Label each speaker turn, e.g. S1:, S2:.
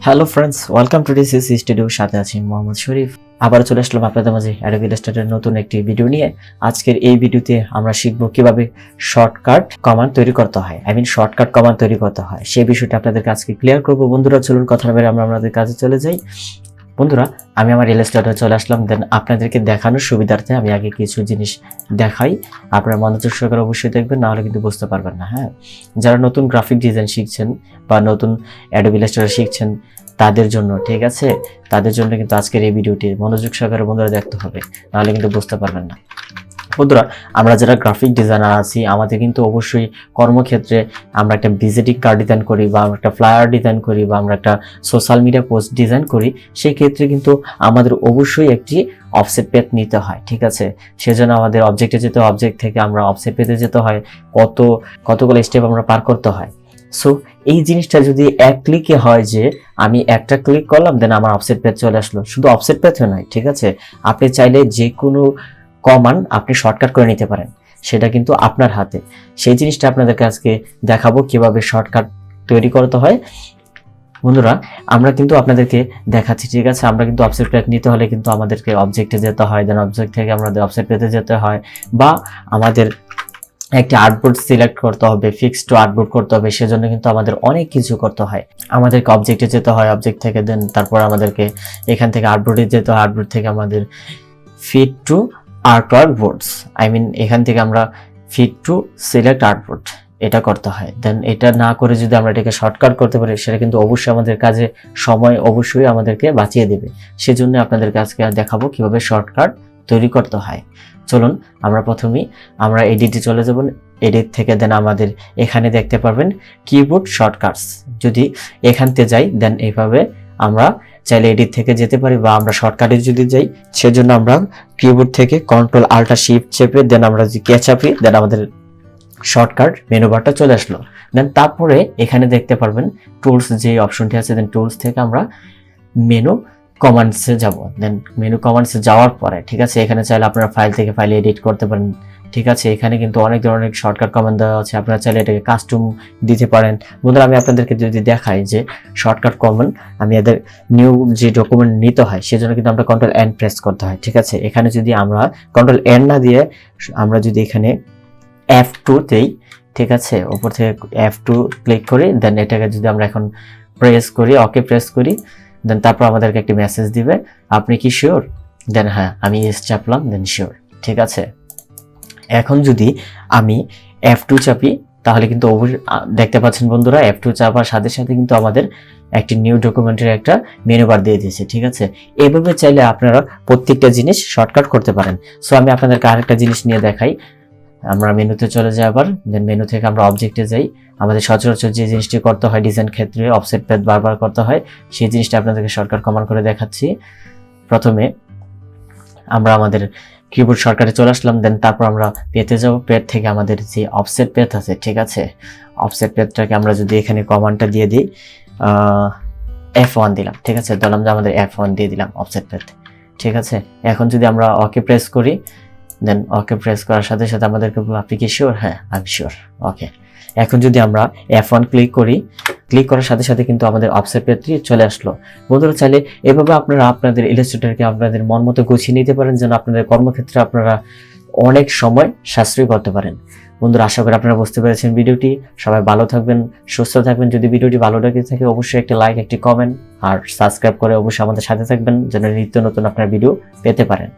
S1: Hello friends, welcome to DCC studio. সাথে আছি মোহাম্মদ শরীফ। আবার চলে আসলাম আপনাদের মাঝে অ্যাডোবি ইলাস্ট্রেটরের নতুন একটি ভিডিও নিয়ে। আজকের এই ভিডিওতে আমরা শিখব কিভাবে শর্টকাট কমান্ড তৈরি করতে হয়, শর্টকাট কমান্ড তৈরি করতে হয় সেই বিষয়টা আপনাদেরকে আজকে ক্লিয়ার করব। বন্ধুরা চলুন কথা না বলে আমরা আমাদের কাজে চলে যাই। বন্ধুরা, আমি আমার ইলাস্ট্রেটরে চলে আসলাম। দেন আপনাদেরকে দেখানোর সুবিধার্থে আমি আগে কিছু জিনিস দেখাই। আপনারা মনোযোগ সহকারে অবশ্যই দেখবেন, না হলে কিন্তু বুঝতে পারবেন না। হ্যাঁ, যারা নতুন গ্রাফিক ডিজাইন শিখছেন বা নতুন অ্যাডোবি ইলাস্ট্রেটর শিখছেন তাদের জন্য, ঠিক আছে, তাদের জন্য কিন্তু আজকের এই ভিডিওটি মনোযোগ সহকারে বন্ধুরা দেখতে হবে, নাহলে কিন্তু বুঝতে পারবেন না। বন্ধুরা, আমরা যারা গ্রাফিক ডিজাইনার আছি, আমাদের কিন্তু অবশ্যই কর্মক্ষেত্রে আমরা একটা ভিজিটিং কার্ড ডিজাইন করি বা আমরা একটা ফ্লায়ার ডিজাইন করি বা আমরা একটা সোশ্যাল মিডিয়া পোস্ট ডিজাইন করি, সেই ক্ষেত্রে কিন্তু আমাদের অবশ্যই একটি অফসেট পেজ নিতে হয়, ঠিক আছে। সেজন্য আমাদের অবজেক্টে যেতে, অবজেক্ট থেকে আমরা অফসেট পেজে যেতে হয়, কতগুলো স্টেপ আমরা পার করতে হয়। সো এই জিনিসটা যদি এক ক্লিকে হয়, যে আমি একটা ক্লিক করলাম দেন আমার অফসেট পেজ চলে আসলো, শুধু অফসেট পেজও নয়, ঠিক আছে, আপনি চাইলে যে কোনো কমান্ড আপনি শর্টকাট করে নিতে পারেন, সেটা কিন্তু আপনার হাতে। সেই জিনিসটা আপনাদেরকে আজকে দেখাবো কিভাবে শর্টকাট তৈরি করতে হয়। বন্ধুরা, আমরা কিন্তু আপনাদেরকে দেখাচ্ছি, ঠিক আছে। আমরা কিন্তু অফসেট পেজ নিতে হলে কিন্তু আমাদেরকে অবজেক্টে যেতে হয়, দেন অবজেক্ট থেকে আমাদের অফসেট পেজে যেতে হয়, বা আমাদের একটি আর্টবোর্ড সিলেক্ট করতে হবে, ফিক্স টু আর্টবোর্ড করতে হবে। সেজন্য কিন্তু আমাদের অনেক কিছু করতে হয়। আমাদেরকে অবজেক্টে যেতে হয়, অবজেক্ট থেকে দেন তারপর আমাদেরকে এখান থেকে আর্টবোর্ডে যেতে হয়, আর্টবোর্ড থেকে আমাদের ফিট টু আর্টবোর্ডস, এখান থেকে আমরা ফিট টু সিলেক্ট আর্টবোর্ড এটা করতে হয়। দেন এটা না করে যদি আমরা এটাকে শর্টকাট করতে পারি, সেটা কিন্তু অবশ্যই আমাদের কাজে সময় অবশ্যই আমাদেরকে বাঁচিয়ে দেবে। সেজন্য আপনাদেরকে আজকে দেখাবো কিভাবে শর্টকাট তৈরি করতে হয়। চলুন আমরা প্রথমেই আমরা এডিটে চলে যাব। এডিট থেকে দেন আমাদের এখানে দেখতে পারবেন কিবোর্ড শর্টকাটস। যদি এখান থেকে যাই, দেন এইভাবে আমরা চাইলে এডিট থেকে যেতে পারি, বা আমরা শর্টকাটে যদি যাই, সেজন্য আমরা কিবোর্ড থেকে কন্ট্রোল আল্টা শিফট চেপে দেন আমরা যদি কে চাপি, দেন আমাদের শর্টকাট মেনু বারটা চলে আসলো। দেন তারপরে এখানে দেখতে পারবেন টুলস যে অপশনটি আছে, দেন টুলস থেকে আমরা মেনু কমান্ডসে যাব। দেন মেনু কমান্ডসে যাওয়ার পরে, ঠিক আছে, এখানে চাইলে আপনারা ফাইল থেকে ফাইলে এডিট করতে পারেন, ঠিক আছে। এখানে কিন্তু অনেক ধরনের শর্টকাট কমান্ড দেওয়া আছে, আপনারা চাইলে এটাকে কাস্টম দিতে পারেন। বন্ধুরা, আমি আপনাদেরকে যদি দেখাই যে শর্টকাট কমান্ড, আমি এদের নিউ যে ডকুমেন্ট নিতে হয়, সেজন্য কিন্তু আমরা কন্ট্রোল এন প্রেস করতে হয়, ঠিক আছে। এখানে যদি আমরা কন্ট্রোল এন না দিয়ে আমরা যদি এখানে F2 দেই, ঠিক আছে, উপর থেকে F2 ক্লিক করি, দেন এটাকে যদি আমরা এখন প্রেস করি, ওকে প্রেস করি, দেন তারপর আমাদেরকে একটি মেসেজ দিবে, আপনি কি শিওর? দেন হ্যাঁ, আমি ইয়েস চাপলাম, দেন শিওর, ঠিক আছে। এখন যদি আমি F2 চাপি, তাহলে কিন্তু দেখতে পাচ্ছেন বন্ধুরা, F2 চাপার সাথে সাথে কিন্তু আমাদের একটি নিউ ডকুমেন্টের একটা মেনু বার দিয়ে দিয়েছে, ঠিক আছে। এভাবে চাইলে আপনারা প্রত্যেকটা জিনিস শর্টকাট করতে পারেন। সো আমি আপনাদেরকে আরেকটা জিনিস নিয়ে দেখাই। আমরা মেনুতে চলে যাই আবার, দেন মেনু থেকে আমরা অবজেক্টে যাই। আমাদের সচরাচর যে জিনিসটি করতে হয় ডিজাইন ক্ষেত্রে, অফসেট পেজ বারবার করতে হয়, সেই জিনিসটা আপনাদেরকে শর্টকাট কমান্ড করে দেখাচ্ছি। প্রথমে আমরা আমাদের কিবোর্ড শর্টকাটে চলে আসলাম, দেন তারপর আমরা পেতে যাব। পেজ থেকে আমাদের যে অফসেট পেজ আছে, ঠিক আছে, অফসেট পেজটাকে আমরা যদি এখানে কমান্ডটা দিয়ে দিই, F1 দিলাম, ঠিক আছে, ধরলাম যে আমাদের F1 দিয়ে দিলাম অফসেট পেজ, ঠিক আছে। এখন যদি আমরা ওকে প্রেস করি, দেন ওকে প্রেস করার সাথে সাথে আমাদেরকে আপনি কি শিওর? হ্যাঁ, আমি শিওর, ওকে। এখন যদি আমরা F1 ক্লিক করি, ক্লিক করার সাথে সাথে কিন্তু আমাদের অফসেট পেজটি চলে আসলো। বন্ধুরা, চাইলে এভাবে আপনারা আপনাদের ইলাস্ট্রেটরকে আপনাদের মন মতো গুছিয়ে নিতে পারেন, যেন আপনাদের কর্মক্ষেত্রে আপনারা অনেক সময় সাশ্রয় করতে পারেন। বন্ধুরা, আশা করি আপনারা বুঝতে পেরেছেন ভিডিওটি। সবাই ভালো থাকবেন, সুস্থ থাকবেন। যদি ভিডিওটি ভালো লেগে থাকে, অবশ্যই একটি লাইক, একটি কমেন্ট আর সাবস্ক্রাইব করে অবশ্যই আমাদের সাথে থাকবেন, যেন নিত্য নতুন আপনার ভিডিও পেতে পারেন।